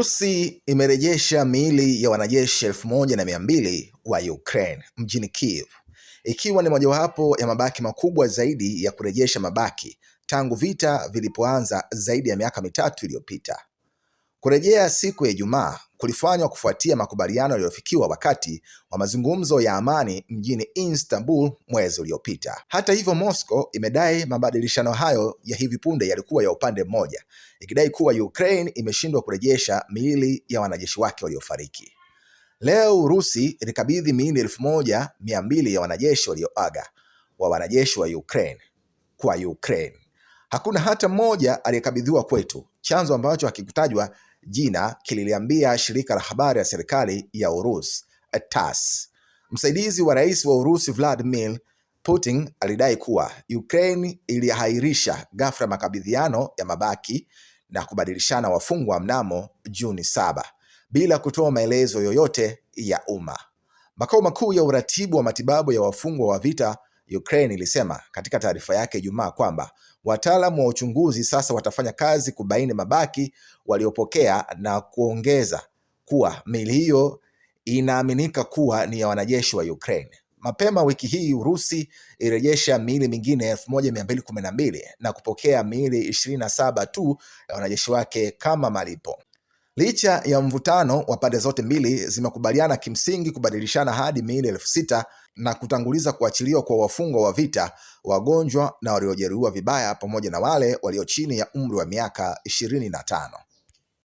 Urusi imerejesha miili ya wanajeshi 1200 wa Ukraine mjini Kiev, ikiwa ni mojawapo ya mabaki makubwa zaidi ya kurejesha mabaki tangu vita vilipoanza zaidi ya miaka mitatu iliyopita. Kurejea siku ya Ijumaa kulifanywa kufuatia makubaliano yaliyofikiwa wakati wa mazungumzo ya amani mjini Istanbul mwezi uliopita. Hata hivyo, Moscow imedai mabadilishano hayo ya hivi punde yalikuwa ya upande mmoja, ikidai kuwa Ukraine imeshindwa kurejesha miili ya wanajeshi wake waliofariki. Leo Urusi ilikabidhi miili 1200 ya wanajeshi walioaga wa wanajeshi wa Ukraine kwa Ukraine. Hakuna hata mmoja aliyekabidhiwa kwetu, chanzo ambacho hakikutajwa jina kililiambia shirika la habari ya serikali ya Urusi TASS. Msaidizi wa rais wa Urusi Vladimir Putin alidai kuwa Ukraine iliahirisha ghafla makabidhiano ya mabaki na kubadilishana wafungwa mnamo Juni 7 bila kutoa maelezo yoyote ya umma. Makao makuu ya uratibu wa matibabu ya wafungwa wa vita Ukraine ilisema katika taarifa yake Ijumaa kwamba wataalamu wa uchunguzi sasa watafanya kazi kubaini mabaki waliopokea na kuongeza kuwa miili hiyo inaaminika kuwa ni ya wanajeshi wa Ukraine. Mapema wiki hii Urusi ilirejesha miili mingine 1212 na kupokea miili 27 tu ya wanajeshi wake kama malipo. Licha ya mvutano wa pande zote mbili zimekubaliana kimsingi kubadilishana hadi miili 6000 na kutanguliza kuachiliwa kwa wafungwa wa vita, wagonjwa na waliojeruhiwa vibaya pamoja na wale walio chini ya umri wa miaka 25.